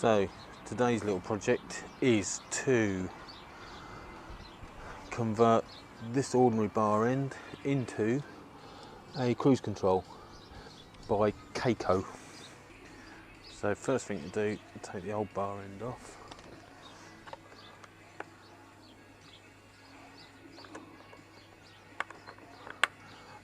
So today's little project is to convert this ordinary bar end into a cruise control by Kaoko. So first thing to do, take the old bar end off.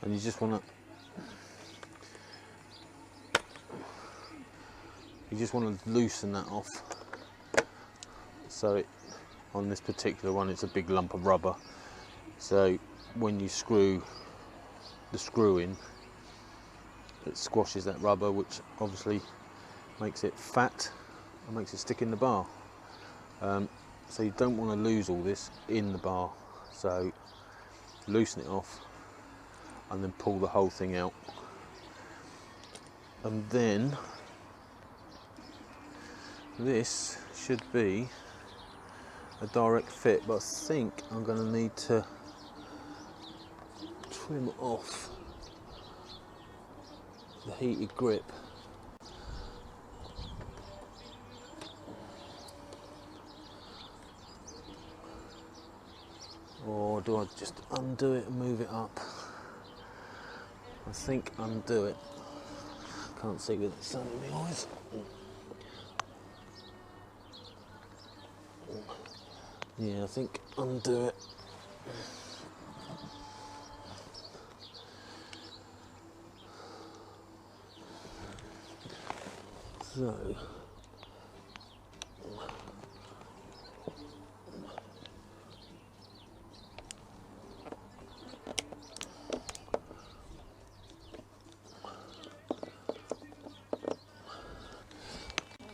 And you just want to loosen that off. So on this particular one, it's a big lump of rubber. So when you screw the screw in, it squashes that rubber, which obviously makes it fat and makes it stick in the bar. So you don't want to lose all this in the bar. So loosen it off and then pull the whole thing out. And then this should be a direct fit, but I think I'm going to need to trim off the heated grip. Or do I just undo it and move it up? I think undo it. Can't see with the sun in my eyes. Yeah, I think undo it.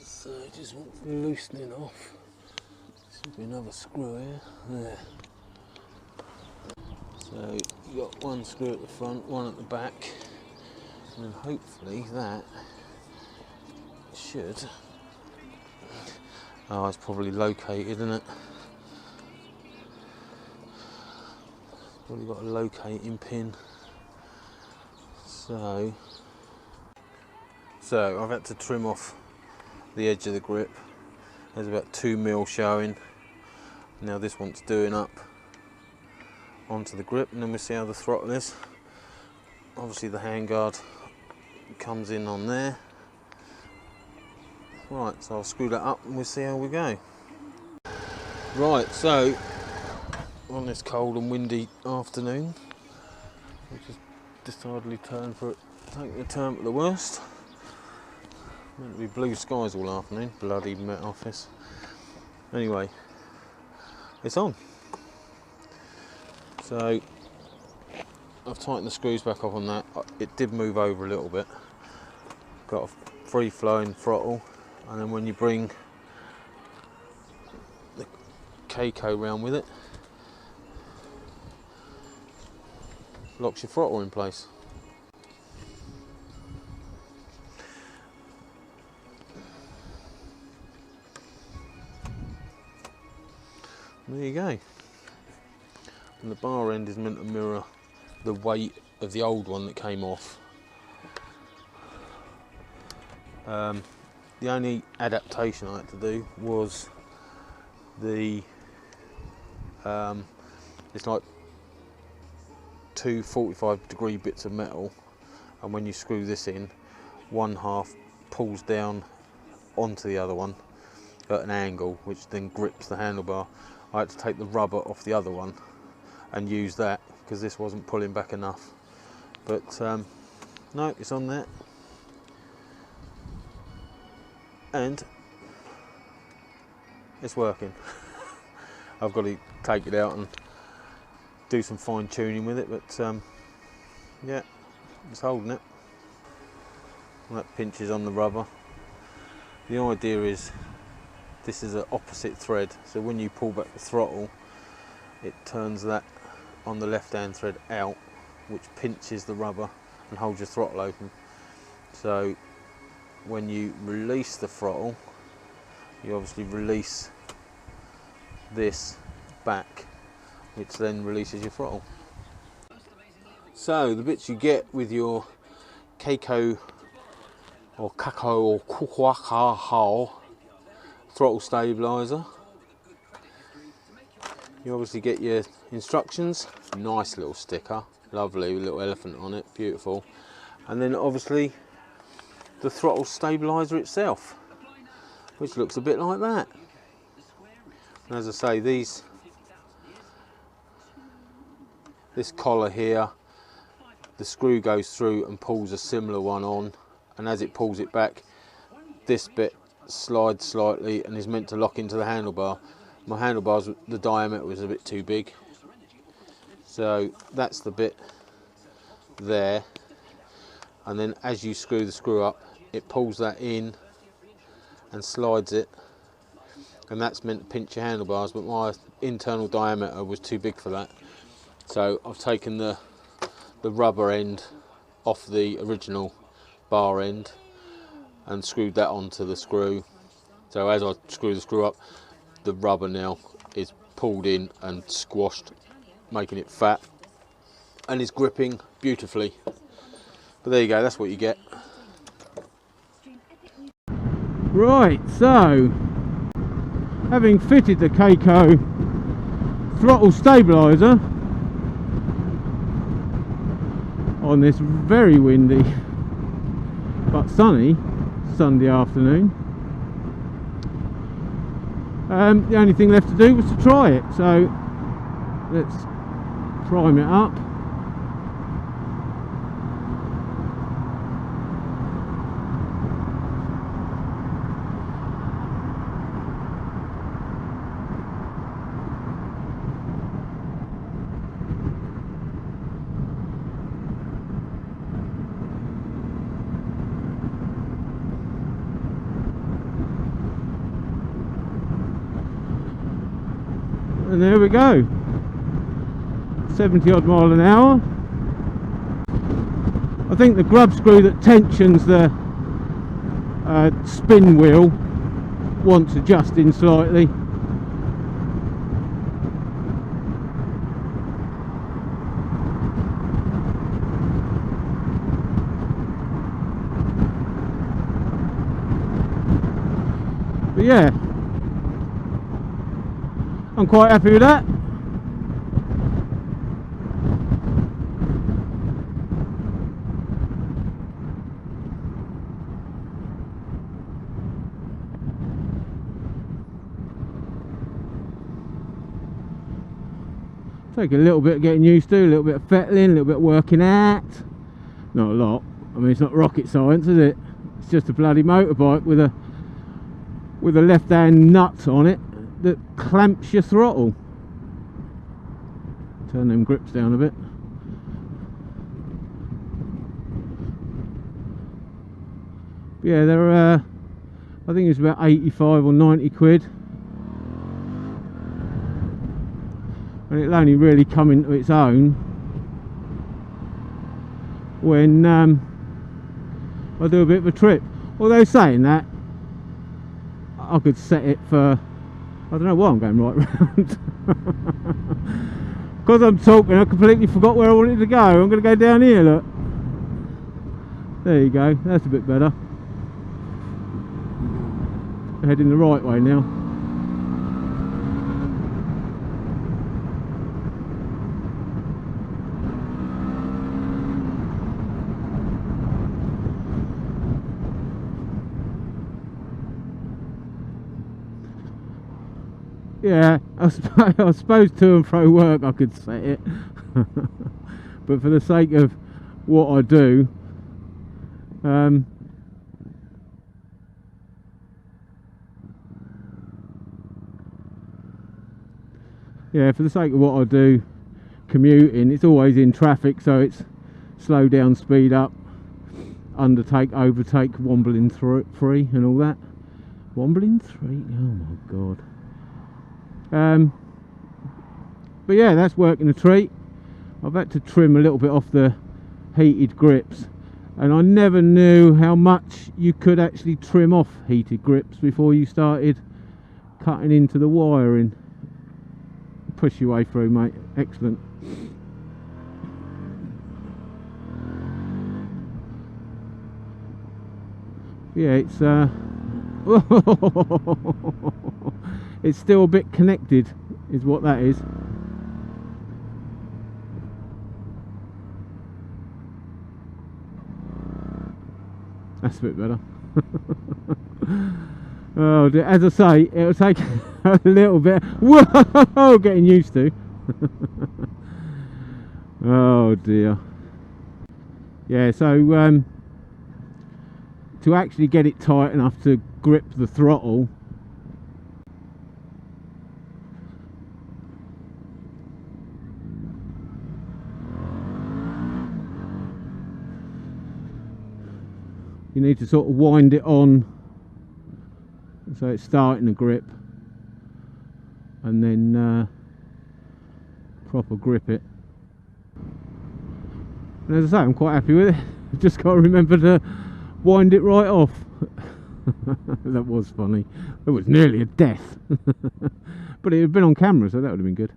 So just want loosening off. Should be another screw here. There. So you've got one screw at the front, one at the back, and then hopefully that should. Oh, it's probably located, isn't it? Probably got a locating pin. So I've had to trim off the edge of the grip. There's about 2 mil showing. Now this one's doing up onto the grip, and then we'll see how the throttle is. Obviously the handguard comes in on there. Right, so I'll screw that up and we'll see how we go. Right, so on this cold and windy afternoon, we just decidedly taking a turn for the worst. Meant to be blue skies all afternoon, bloody Met Office. Anyway, it's on. So I've tightened the screws back off on that. It did move over a little bit. Got a free flowing throttle, and then when you bring the Kaoko round with it, locks your throttle in place. There you go. And the bar end is meant to mirror the weight of the old one that came off. The only adaptation I had to do was it's like 2 45-degree bits of metal, and when you screw this in, one half pulls down onto the other one at an angle, which then grips the handlebar. I had to take the rubber off the other one and use that because this wasn't pulling back enough. But no, it's on there. And it's working. I've got to take it out and do some fine tuning with it, but yeah, it's holding it. And that pinches on the rubber. The idea is this is an opposite thread, so when you pull back the throttle, it turns that on the left hand thread out, which pinches the rubber and holds your throttle open. So when you release the throttle, you obviously release this back, which then releases your throttle. So the bits you get with your Kaoko or Kaoko or Kukwakaho throttle stabiliser. You obviously get your instructions, nice little sticker, lovely with a little elephant on it, beautiful. And then obviously the throttle stabiliser itself, which looks a bit like that. And as I say, this collar here, the screw goes through and pulls a similar one on, and as it pulls it back, this bit slides slightly and is meant to lock into the handlebar. My handlebars, the diameter was a bit too big, so that's the bit there, and then as you screw the screw up, it pulls that in and slides it, and that's meant to pinch your handlebars, but my internal diameter was too big for that, so I've taken the rubber end off the original bar end and screwed that onto the screw. So as I screw the screw up, the rubber now is pulled in and squashed, making it fat, and it's gripping beautifully. But there you go, that's what you get. Right, so having fitted the Kaoko throttle stabiliser on this very windy but sunny Sunday afternoon, the only thing left to do was to try it, so let's prime it up. And there we go, 70 odd mile an hour. I think the grub screw that tensions the spin wheel wants adjusting slightly. But yeah, I'm quite happy with that. Take a little bit of getting used to, a little bit of fettling, a little bit of working out. Not a lot. I mean, it's not rocket science, is it? It's just a bloody motorbike with a left-hand nut on it that clamps your throttle. Turn them grips down a bit. But yeah, they're I think it's about 85 or 90 quid, and it'll only really come into its own when I do a bit of a trip. Although saying that, I could set it for, I don't know why I'm going right round. Because I'm talking, I completely forgot where I wanted to go. I'm going to go down here, look. There you go, that's a bit better. Heading the right way now. Yeah, I suppose to and fro work I could set it. But for the sake of what I do, yeah, for the sake of what I do, commuting, it's always in traffic, so it's slow down, speed up, undertake, overtake, wombling through free and all that. Wombling three, oh my god. But yeah, that's working a treat. I've had to trim a little bit off the heated grips, and I never knew how much you could actually trim off heated grips before you started cutting into the wiring. Push your way through, mate. Excellent. Yeah, it's It's still a bit connected, is what that is. That's a bit better. Oh dear. As I say, it'll take a little bit. Whoa, getting used to. Oh dear. Yeah, so to actually get it tight enough to grip the throttle, you need to sort of wind it on so it's starting to grip, and then proper grip it. And as I say, I'm quite happy with it. Just got to remember to wind it right off. That was funny. It was nearly a death. But it had been on camera, so that would have been good.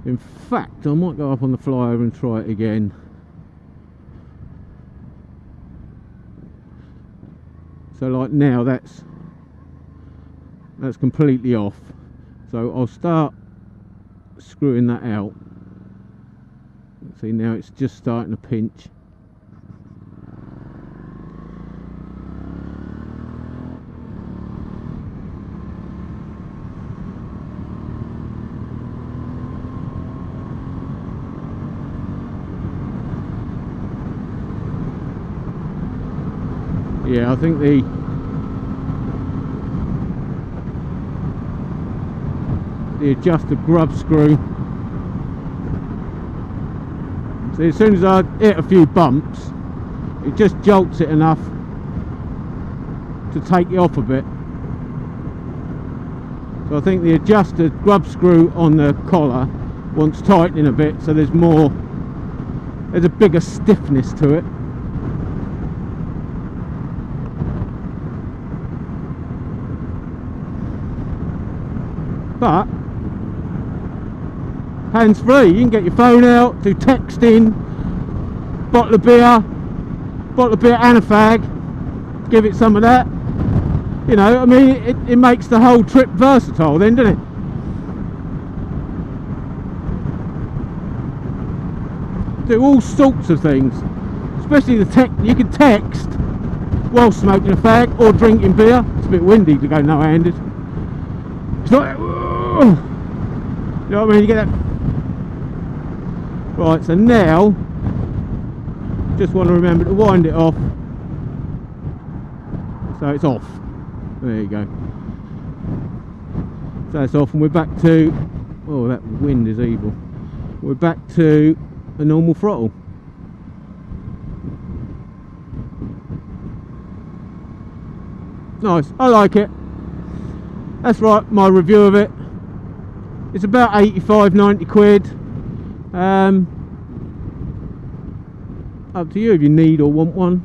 In fact, I might go up on the flyover and try it again. So like now that's completely off. So I'll start screwing that out. See, now it's just starting to pinch. Yeah, I think the adjuster grub screw. See, as soon as I hit a few bumps, it just jolts it enough to take it off a bit. So I think the adjuster grub screw on the collar wants tightening a bit, so there's a bigger stiffness to it. But hands free, you can get your phone out, do texting, bottle of beer and a fag, give it some of that. You know, I mean, it makes the whole trip versatile then, doesn't it? Do all sorts of things, especially you can text while smoking a fag or drinking beer. It's a bit windy to go no-handed. It's like, you know what I mean, you get that. Right, so now just want to remember to wind it off so it's off. There you go. So it's off, and we're back to, oh, that wind is evil. We're back to a normal throttle. Nice, I like it. That's right, my review of it. It's about 85-90 quid. Up to you if you need or want one.